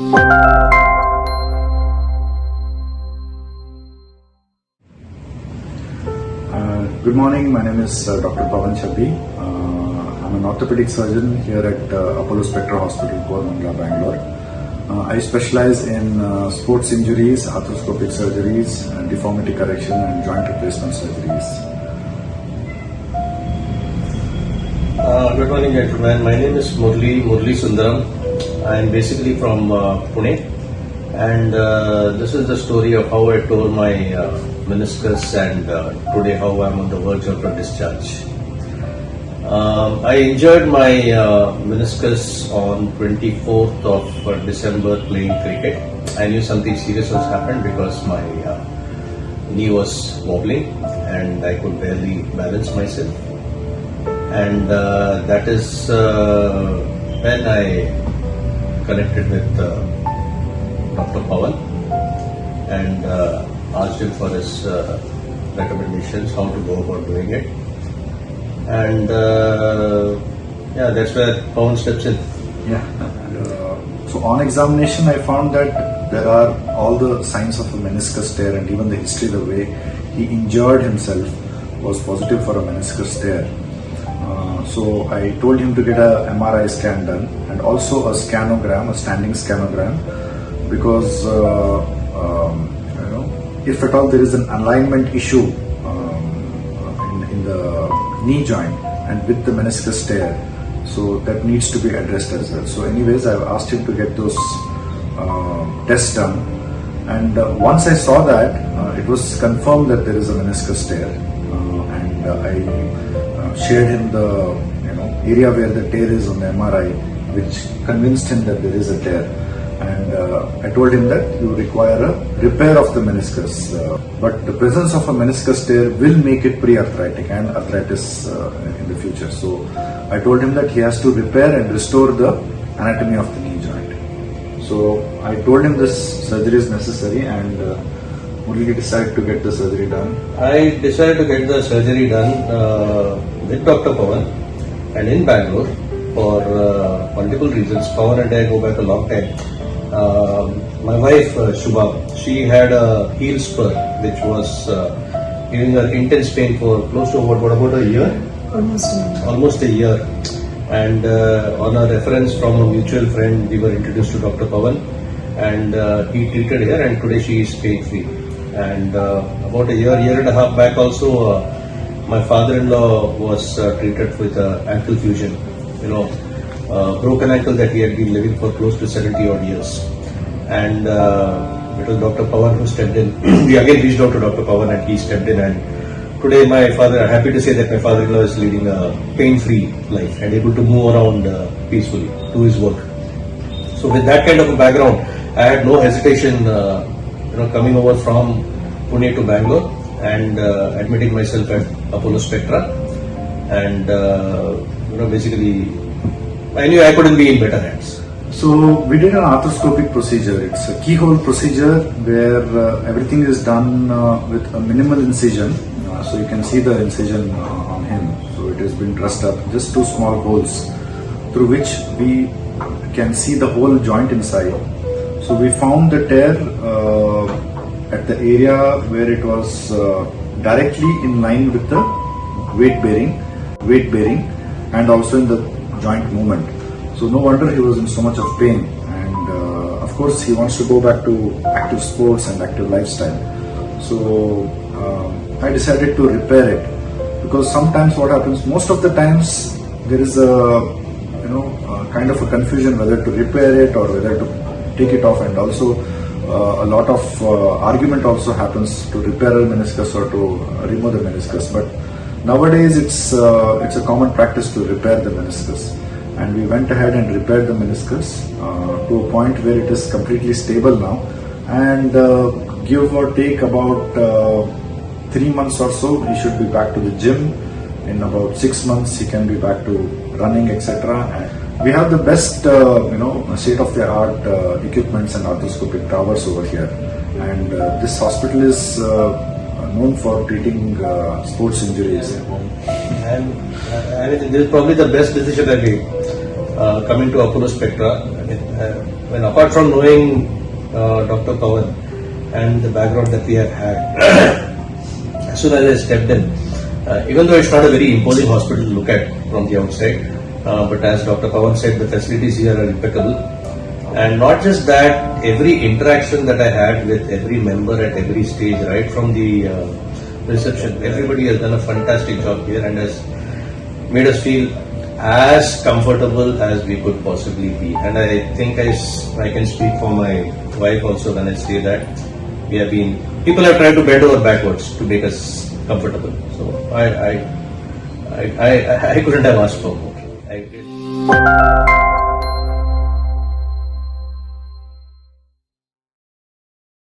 Good morning, my name is Dr. Pavan Chebbi. I'm an orthopedic surgeon here at Apollo Spectra Hospital, Pune, Bangalore. I specialize in sports injuries, arthroscopic surgeries, deformity correction and joint replacement surgeries. Good morning, gentlemen. My name is Murali Sundaram. I am basically from Pune, and this is the story of how I tore my meniscus and today how I am on the verge of a discharge. I injured my meniscus on 24th of December playing cricket. I knew something serious was happened because my knee was wobbling and I could barely balance myself. And that is when I connected with Dr. Pavan and asked him for his recommendations how to go about doing it. And that's where Pavan steps in. So on examination I found that there are all the signs of a meniscus tear, and even the history, the way he injured himself was positive for a meniscus tear. So I told him to get a MRI scan done and also a scanogram, a standing scanogram, because if at all there is an alignment issue in the knee joint and with the meniscus tear, so that needs to be addressed as well. So anyways, I asked him to get those tests done, and once I saw that, it was confirmed that there is a meniscus tear, and I shared him the area where the tear is on the MRI, which convinced him that there is a tear. And I told him that you require a repair of the meniscus, but the presence of a meniscus tear will make it pre-arthritic and arthritis in the future. So I told him that he has to repair and restore the anatomy of the knee joint. So I told him this surgery is necessary, and Murali decided to get the surgery done. I decided to get the surgery done with Dr. Pavan and in Bangalore for multiple reasons. Pavan and I go back a long time. My wife Shubha, she had a heel spur which was giving her intense pain for close to about a year? Almost a year. And on a reference from a mutual friend, we were introduced to Dr. Pavan, and he treated her, and today she is pain free. And about a year and a half back also, my father-in-law was treated with ankle fusion. Broken ankle that he had been living for close to 70 odd years. And it was Dr. Pavan who stepped in. We again reached out to Dr. Pavan and he stepped in, and today I'm happy to say that my father-in-law is leading a pain-free life and able to move around peacefully, do his work. So with that kind of a background, I had no hesitation coming over from Pune to Bangalore and admitting myself at Apollo Spectra, and basically I knew I couldn't be in better hands. So we did an arthroscopic procedure. It's a keyhole procedure where everything is done with a minimal incision. So you can see the incision on him. So it has been dressed up, just two small holes through which we can see the whole joint inside. So we found the tear at the area where it was directly in line with the weight bearing and also in the joint movement. So no wonder he was in so much of pain, and of course he wants to go back to active sports and active lifestyle. So I decided to repair it, because sometimes what happens, most of the times there is a kind of a confusion whether to repair it or whether to take it off, and also a lot of argument also happens to repair a meniscus or to remove the meniscus. But nowadays it's a common practice to repair the meniscus, and we went ahead and repaired the meniscus to a point where it is completely stable now, and give or take about 3 months or so he should be back to the gym. In about 6 months he can be back to running, etc. And we have the best state-of-the-art equipments and arthroscopic towers over here, and this hospital is known for treating sports injuries. And this is probably the best decision I made coming to Apollo Spectra. when apart from knowing Dr. Pavan and the background that we have had, as soon as I stepped in, even though it's not a very imposing hospital to look at from the outside, but as Dr. Pavan said, the facilities here are impeccable. And not just that, every interaction that I had with every member at every stage, right from the reception, everybody has done a fantastic job here and has made us feel as comfortable as we could possibly be. And I think I can speak for my wife also when I say that people have tried to bend over backwards to make us comfortable. So I couldn't have asked for more. I did.